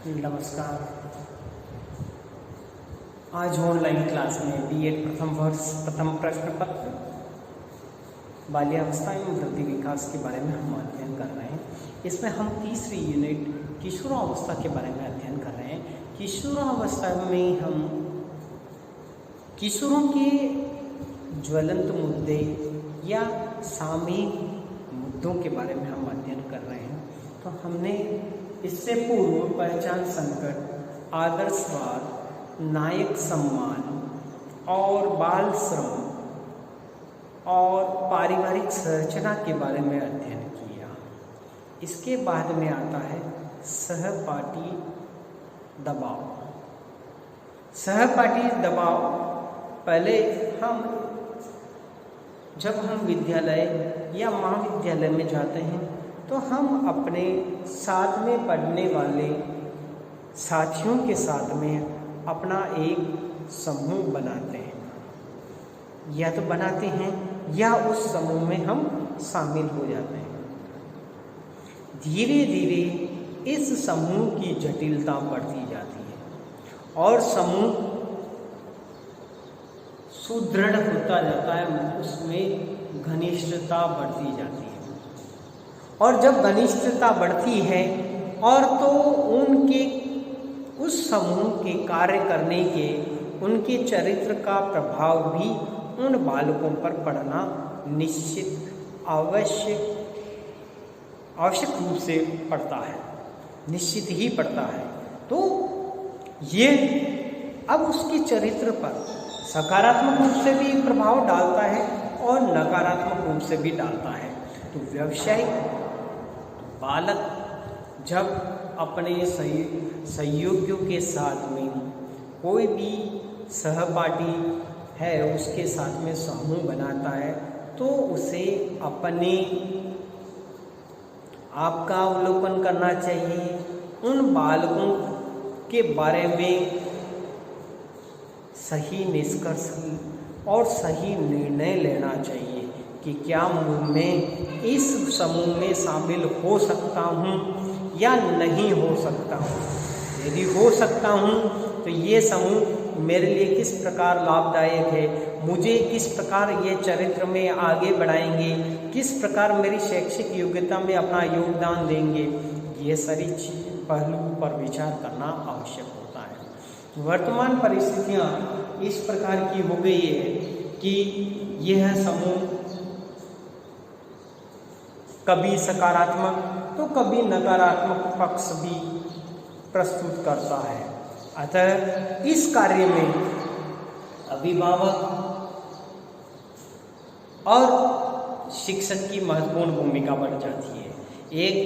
नमस्कार। आज online class में बीएड प्रथम वर्ष प्रथम प्रश्न पत्र बाल्यावस्था एवं वृद्धि विकास के बारे में हम अध्ययन कर रहे हैं। इसमें हम तीसरी यूनिट किशोरावस्था के बारे में अध्ययन कर रहे हैं। किशोरावस्था में हम किशोरों के ज्वलंत मुद्दे या सामयिक मुद्दों के बारे में हम अध्ययन कर रहे हैं। तो हमने इससे पूर्व पहचान संकट, आदर्शवाद, नायक सम्मान और बाल श्रम और पारिवारिक संरचना के बारे में अध्ययन किया। इसके बाद में आता है सहपाठी दबाव। सहपाठी दबाव पहले जब हम विद्यालय या महाविद्यालय में जाते हैं तो हम अपने साथ में पढ़ने वाले साथियों के साथ में अपना एक समूह बनाते हैं, या तो बनाते हैं या उस समूह में हम शामिल हो जाते हैं। धीरे धीरे इस समूह की जटिलता बढ़ती जाती है और समूह सुदृढ़ होता जाता है, उसमें घनिष्ठता बढ़ती जाती है। और जब घनिष्ठता बढ़ती है और तो उनके उस समूह के कार्य करने के उनके चरित्र का प्रभाव भी उन बालकों पर पड़ना निश्चित आवश्यक रूप से पड़ता है, निश्चित ही पड़ता है। तो ये अब उसके चरित्र पर सकारात्मक रूप से भी प्रभाव डालता है और नकारात्मक रूप से भी डालता है। तो व्यावसायिक बालक जब अपने सहयोगियों के साथ में कोई भी सहपाठी है उसके साथ में समूह बनाता है तो उसे अपने आप का अवलोकन करना चाहिए। उन बालकों के बारे में सही निष्कर्ष और सही निर्णय लेना चाहिए कि क्या मैं इस समूह में शामिल हो सकता हूँ या नहीं हो सकता हूँ। यदि हो सकता हूँ तो ये समूह मेरे लिए किस प्रकार लाभदायक है, मुझे किस प्रकार ये चरित्र में आगे बढ़ाएंगे, किस प्रकार मेरी शैक्षिक योग्यता में अपना योगदान देंगे। ये सारी पहलू पर विचार करना आवश्यक होता है। वर्तमान परिस्थितियाँ इस प्रकार की हो गई है कि यह समूह कभी सकारात्मक तो कभी नकारात्मक पक्ष भी प्रस्तुत करता है। अतः इस कार्य में अभिभावक और शिक्षक की महत्वपूर्ण भूमिका बढ़ जाती है। एक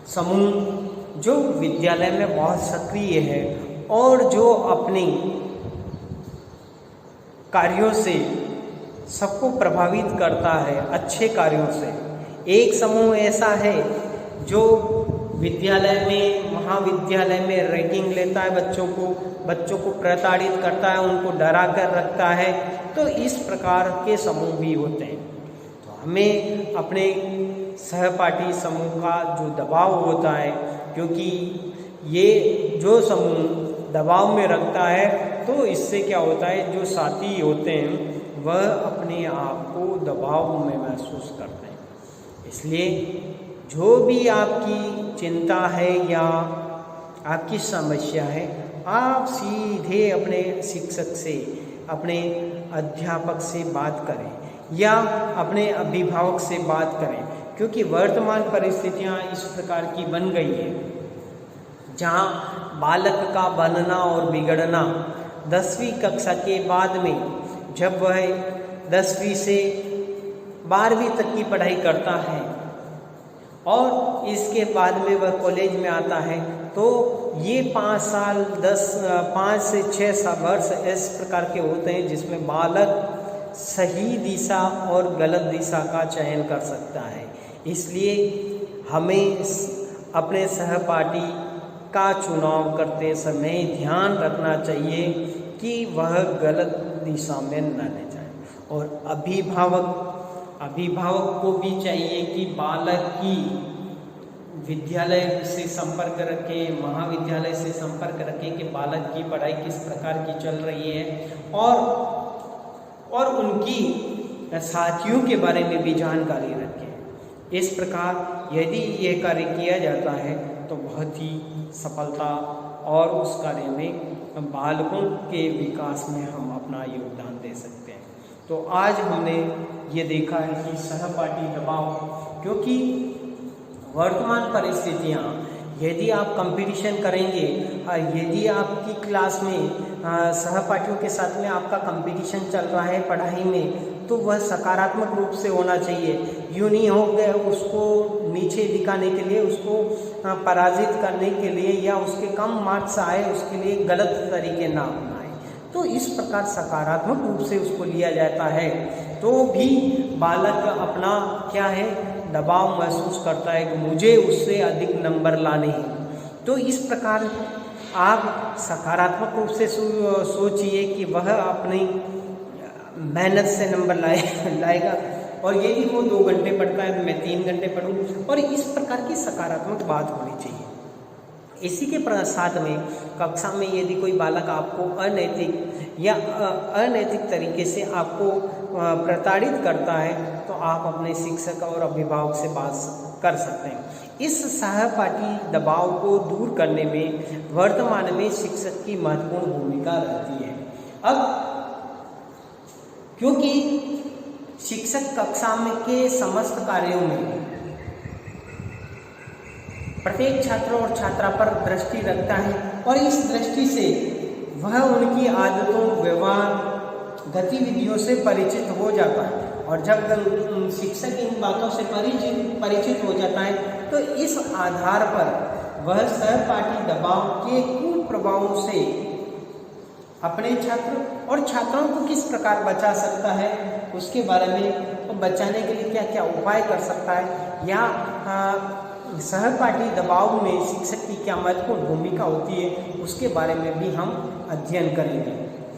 समूह जो विद्यालय में बहुत सक्रिय है और जो अपने कार्यों से सबको प्रभावित करता है, अच्छे कार्यों से। एक समूह ऐसा है जो विद्यालय में महाविद्यालय में रैंकिंग लेता है, बच्चों को प्रताड़ित करता है, उनको डरा कर रखता है। तो इस प्रकार के समूह भी होते हैं। तो हमें अपने सहपाठी समूह का जो दबाव होता है, क्योंकि ये जो समूह दबाव में रखता है तो इससे क्या होता है, जो साथी होते हैं वह अपने आप को दबाव में महसूस करते हैं। इसलिए जो भी आपकी चिंता है या आपकी समस्या है, आप सीधे अपने शिक्षक से, अपने अध्यापक से बात करें या अपने अभिभावक से बात करें। क्योंकि वर्तमान परिस्थितियाँ इस प्रकार की बन गई है जहाँ बालक का बनना और बिगड़ना 10वीं कक्षा के बाद में, जब वह 10वीं से 12वीं तक की पढ़ाई करता है और इसके बाद में वह कॉलेज में आता है, तो ये 5 से 6 वर्ष इस प्रकार के होते हैं जिसमें बालक सही दिशा और गलत दिशा का चयन कर सकता है। इसलिए हमें अपने सहपाठी का चुनाव करते समय ध्यान रखना चाहिए कि वह गलत दिशा में न ले जाए। और अभिभावक को भी चाहिए कि बालक की विद्यालय से संपर्क रखें, महाविद्यालय से संपर्क रखें कि बालक की पढ़ाई किस प्रकार की चल रही है और उनकी साथियों के बारे में भी जानकारी रखें। इस प्रकार यदि यह कार्य किया जाता है तो बहुत ही सफलता और उस कार्य में बालकों के विकास में हम अपना योगदान दे सकते हैं। तो आज हमने ये देखा है कि सहपाठी दबाव, क्योंकि वर्तमान परिस्थितियाँ, यदि आप कंपटीशन करेंगे, यदि आपकी क्लास में सहपाठियों के साथ में आपका कंपटीशन चल रहा है पढ़ाई में, तो वह सकारात्मक रूप से होना चाहिए। यूँ नहीं हो गया उसको नीचे दिखाने के लिए, उसको पराजित करने के लिए या उसके कम मार्क्स आए उसके लिए गलत तरीके ना अपनाएं। तो इस प्रकार सकारात्मक रूप से उसको लिया जाता है तो भी बालक अपना क्या है दबाव महसूस करता है कि मुझे उससे अधिक नंबर लाने हैं। तो इस प्रकार आप सकारात्मक रूप से सोचिए कि वह अपनी मेहनत से नंबर लाएगा, और यदि वो 2 घंटे पढ़ता है तो मैं 3 घंटे पढ़ूँ, और इस प्रकार की सकारात्मक बात होनी चाहिए। इसी के साथ में कक्षा में यदि कोई बालक आपको अनैतिक तरीके से आपको प्रताड़ित करता है तो आप अपने शिक्षक और अभिभावक से बात कर सकते हैं। इस सहपाठी दबाव को दूर करने में वर्तमान में शिक्षक की महत्वपूर्ण भूमिका रहती है। अब क्योंकि शिक्षक कक्षा में के समस्त कार्यों में प्रत्येक छात्र और छात्रा पर दृष्टि रखता है, और इस दृष्टि से वह उनकी आदतों, व्यवहार, गतिविधियों से परिचित हो जाता है। और जब शिक्षक इन बातों से परिचित हो जाता है तो इस आधार पर वह सहपाठी दबाव के कुप्रभावों से अपने छात्र और छात्राओं को किस प्रकार बचा सकता है, उसके बारे में, तो बचाने के लिए क्या क्या उपाय कर सकता है, या सहपाठी दबाव में शिक्षक की क्या महत्वपूर्ण भूमिका होती है, उसके बारे में भी हम अध्ययन करेंगे।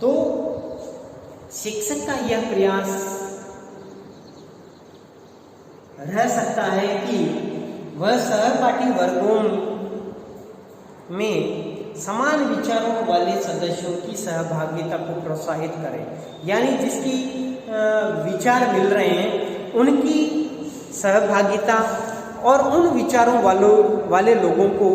तो शिक्षक का यह प्रयास रह सकता है कि वह सहपाठी वर्गों में समान विचारों वाले सदस्यों की सहभागिता को प्रोत्साहित करें, यानी जिसकी विचार मिल रहे हैं उनकी सहभागिता और उन विचारों वाले लोगों को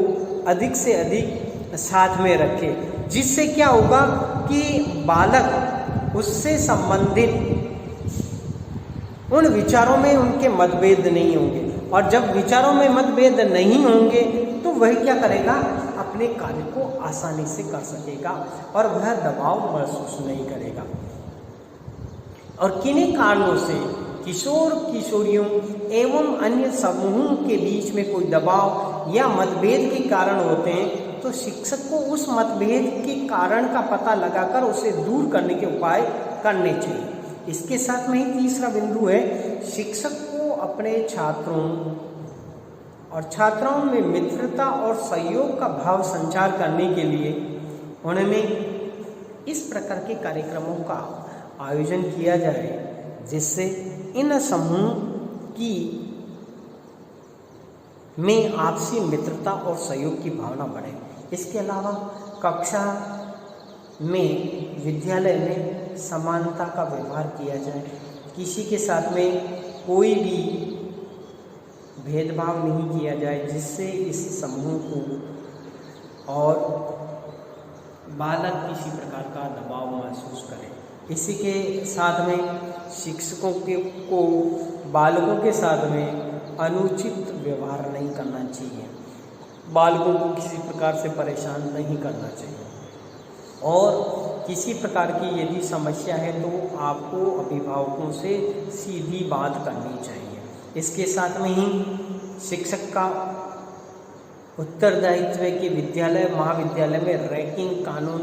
अधिक से अधिक साथ में रखें, जिससे क्या होगा कि बालक उससे संबंधित उन विचारों में उनके मतभेद नहीं होंगे, और जब विचारों में मतभेद नहीं होंगे तो वह क्या करेगा, अपने कार्य को आसानी से कर सकेगा और वह दबाव महसूस नहीं करेगा। और किन्हीं कारणों से किशोर किशोरियों एवं अन्य समूहों के बीच में कोई दबाव या मतभेद के कारण होते हैं तो शिक्षक को उस मतभेद के कारण का पता लगाकर उसे दूर करने के उपाय करने चाहिए। इसके साथ में ही तीसरा बिंदु है, शिक्षक को अपने छात्रों और छात्राओं में मित्रता और सहयोग का भाव संचार करने के लिए उनमें इस प्रकार के कार्यक्रमों का आयोजन किया जाए जिससे इन समूह की में आपसी मित्रता और सहयोग की भावना बढ़े। इसके अलावा कक्षा में विद्यालय में समानता का व्यवहार किया जाए, किसी के साथ में कोई भी भेदभाव नहीं किया जाए, जिससे इस समूह को और बालक किसी प्रकार का दबाव महसूस करे। इसी के साथ में शिक्षकों को बालकों के साथ में अनुचित व्यवहार नहीं करना चाहिए, बालकों को किसी प्रकार से परेशान नहीं करना चाहिए, और किसी प्रकार की यदि समस्या है तो आपको अभिभावकों से सीधी बात करनी चाहिए। इसके साथ में ही शिक्षक का उत्तरदायित्व है कि विद्यालय महाविद्यालय में रैंकिंग कानून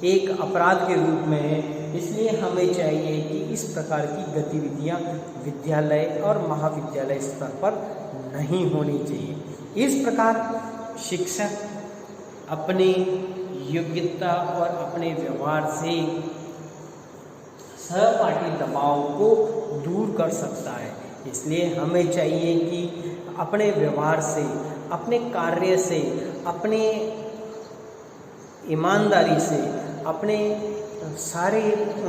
एक अपराध के रूप में है, इसलिए हमें चाहिए कि इस प्रकार की गतिविधियां विद्यालय और महाविद्यालय स्तर पर नहीं होनी चाहिए। इस प्रकार शिक्षक अपने योग्यता और अपने व्यवहार से सहपाठी दबाव को दूर कर सकता है। इसलिए हमें चाहिए कि अपने व्यवहार से अपने कार्य से, अपने ईमानदारी से, अपने सारे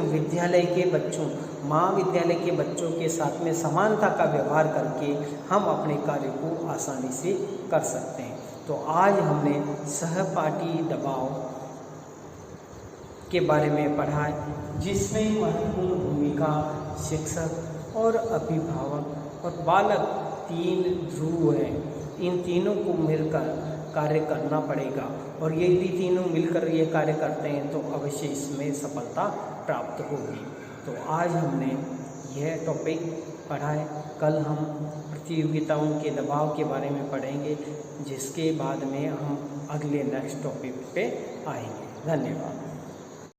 विद्यालय के बच्चों, महाविद्यालय के बच्चों के साथ में समानता का व्यवहार करके हम अपने कार्य को आसानी से कर सकते हैं। तो आज हमने सहपाठी दबाव के बारे में पढ़ा है, जिसमें महत्वपूर्ण भूमिका शिक्षक और अभिभावक और बालक तीन ध्रुव हैं। इन तीनों को मिलकर कार्य करना पड़ेगा और यदि तीनों मिलकर ये कार्य करते हैं तो अवश्य इसमें सफलता प्राप्त होगी। तो आज हमने यह टॉपिक पढ़ा है। कल हम प्रतियोगिताओं के दबाव के बारे में पढ़ेंगे, जिसके बाद में हम अगले नेक्स्ट टॉपिक पे आएंगे। धन्यवाद।